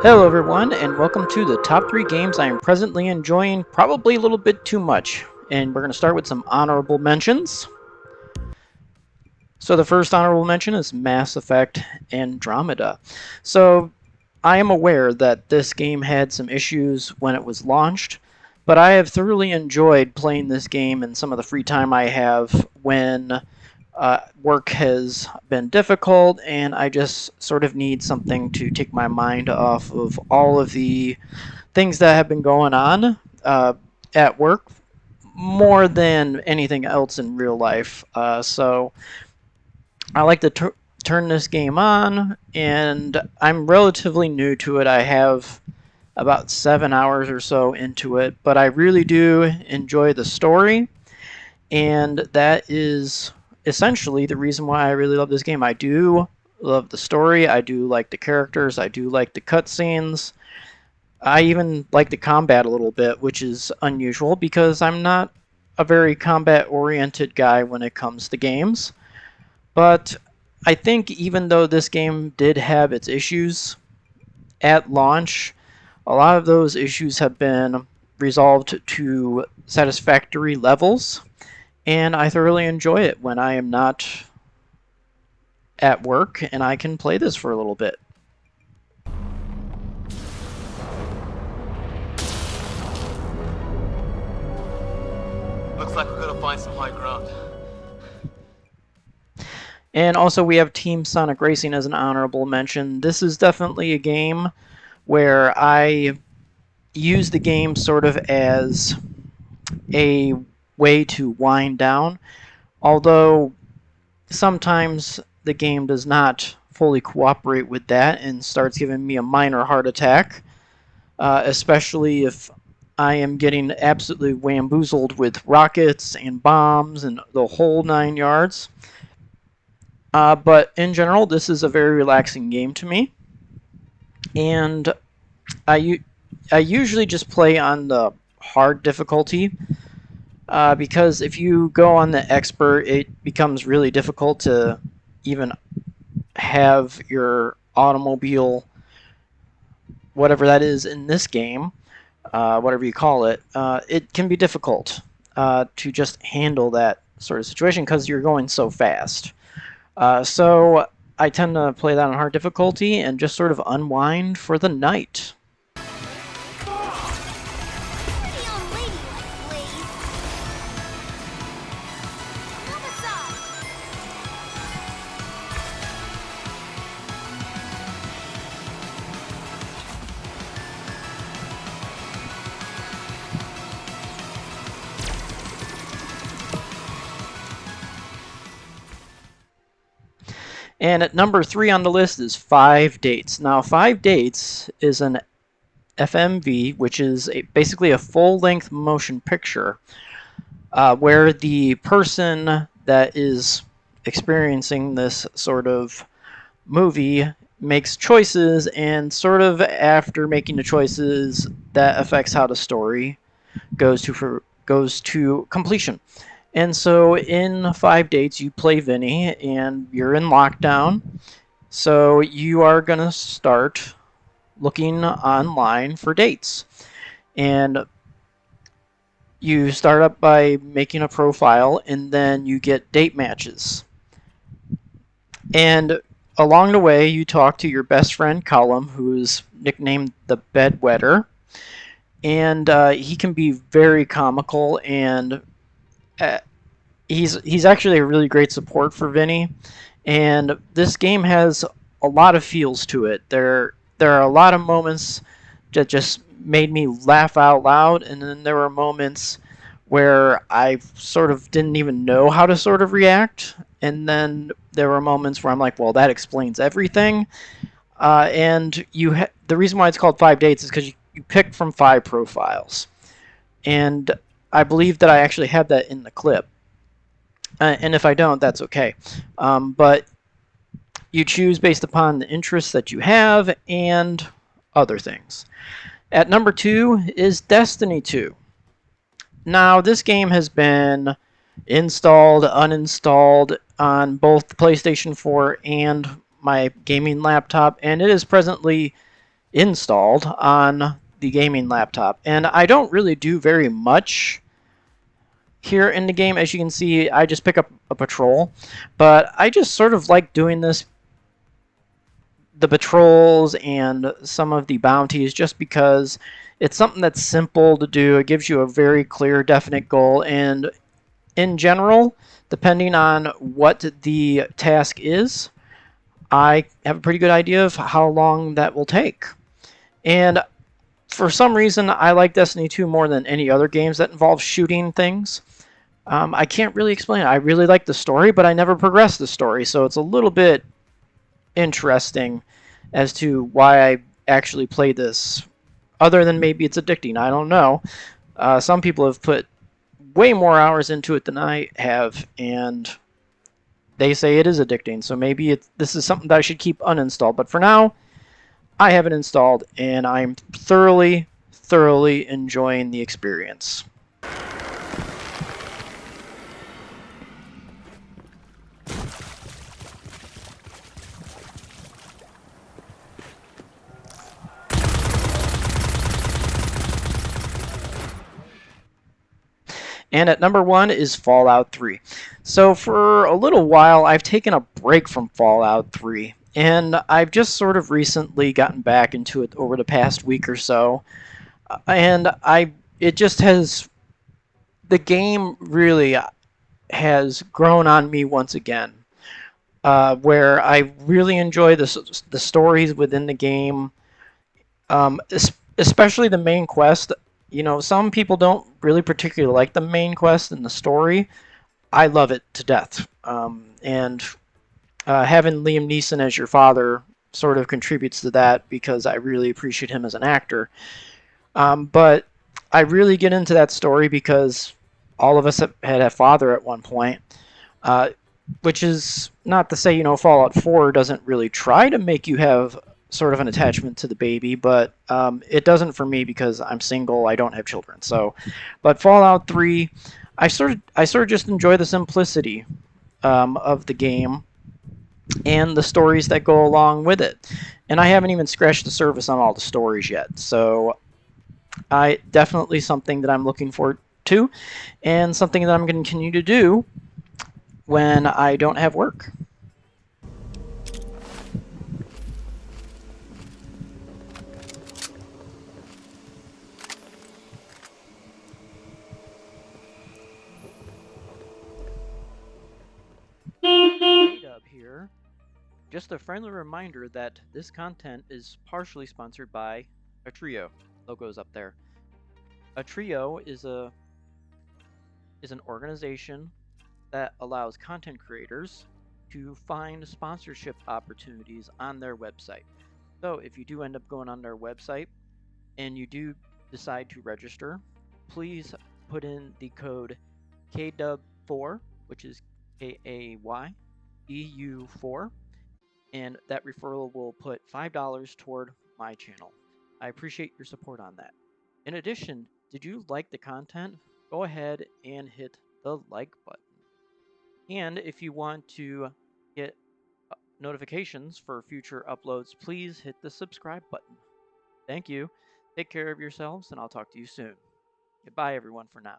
Hello, everyone, and welcome to the top 3 games I am presently enjoying probably a little bit too much. And we're going to start with some honorable mentions. So, the first honorable mention is Mass Effect Andromeda. So, I am aware that this game had some issues when it was launched, but I have thoroughly enjoyed playing this game in some of the free time I have when work has been difficult, and I just sort of need something to take my mind off of all of the things that have been going on at work more than anything else in real life. So I like to turn this game on, and I'm relatively new to it. I have about 7 hours or so into it, but I really do enjoy the story, and that is essentially the reason why I really love this game. I do love the story, I do like the characters, I do like the cutscenes. I even like the combat a little bit, which is unusual because I'm not a very combat oriented guy when it comes to games. But I think even though this game did have its issues at launch, a lot of those issues have been resolved to satisfactory levels, and I thoroughly enjoy it when I am not at work and I can play this for a little bit. Looks like we're gonna find some high ground. And also, we have Team Sonic Racing as an honorable mention. This is definitely a game where I use the game sort of as a way to wind down, although sometimes the game does not fully cooperate with that and starts giving me a minor heart attack, especially if I am getting absolutely wamboozled with rockets and bombs and the whole 9 yards. But in general, this is a very relaxing game to me, and I, I usually just play on the hard difficulty because if you go on the expert, it becomes really difficult to even have your automobile, whatever that is in this game, whatever you call it, it can be difficult to just handle that sort of situation because you're going so fast. So I tend to play that on hard difficulty and just sort of unwind for the night. And at number 3 on the list is Five Dates. Now, Five Dates is an FMV, which is basically a full-length motion picture where the person that is experiencing this sort of movie makes choices, and sort of after making the choices, that affects how the story goes to completion. And so in Five Dates, you play Vinny, and you're in lockdown. So you are going to start looking online for dates. And you start up by making a profile, and then you get date matches. And along the way, you talk to your best friend, Callum, who's nicknamed the Bedwetter. And he can be very comical, and uh, he's actually a really great support for Vinny, and this game has a lot of feels to it. There are a lot of moments that just made me laugh out loud, and then there were moments where I sort of didn't even know how to sort of react, and then there were moments where I'm like, well, that explains everything. And the reason why it's called Five Dates is because you pick from 5 profiles, and I believe that I actually have that in the clip. And if I don't, that's okay. But you choose based upon the interests that you have and other things. At number 2 is Destiny 2. Now, this game has been installed, uninstalled on both the PlayStation 4 and my gaming laptop, and it is presently installed on the gaming laptop. And I don't really do very much here in the game. As you can see, I just pick up a patrol, but I just sort of like doing this, the patrols and some of the bounties, just because it's something that's simple to do. It gives you a very clear, definite goal, and in general, depending on what the task is, I have a pretty good idea of how long that will take. And for some reason, I like Destiny 2 more than any other games that involve shooting things. I can't really explain it. I really like the story, but I never progressed the story, so it's a little bit interesting as to why I actually play this. Other than maybe it's addicting, I don't know. Some people have put way more hours into it than I have, and they say it is addicting. So maybe this is something that I should keep uninstalled. But for now, I have it installed, and I'm thoroughly enjoying the experience. And at number 1 is Fallout 3. So for a little while, I've taken a break from Fallout 3, and I've just sort of recently gotten back into it over the past week or so. And it just has, the game really has grown on me once again. Where I really enjoy the stories within the game, especially the main quest. You know, some people don't really particularly like the main quest and the story. I love it to death. And having Liam Neeson as your father sort of contributes to that, because I really appreciate him as an actor. But I really get into that story because all of us had a father at one point. Which is not to say, you know, Fallout 4 doesn't really try to make you have sort of an attachment to the baby, but it doesn't for me because I'm single, I don't have children. So, but Fallout 3, I sort of just enjoy the simplicity of the game and the stories that go along with it. And I haven't even scratched the surface on all the stories yet. So, I definitely something that I'm looking forward to, and something that I'm going to continue to do when I don't have work. Dub here. Just a friendly reminder that this content is partially sponsored by Atrio. Logo's up there. Atrio is an organization that allows content creators to find sponsorship opportunities on their website. So if you do end up going on their website and you do decide to register, please put in the code KDUB4, which is KAYDU4, and that referral will put $5 toward my channel. I appreciate your support on that. In addition, did you like the content? Go ahead and hit the like button. And if you want to get notifications for future uploads, please hit the subscribe button. Thank you. Take care of yourselves, and I'll talk to you soon. Goodbye, everyone, for now.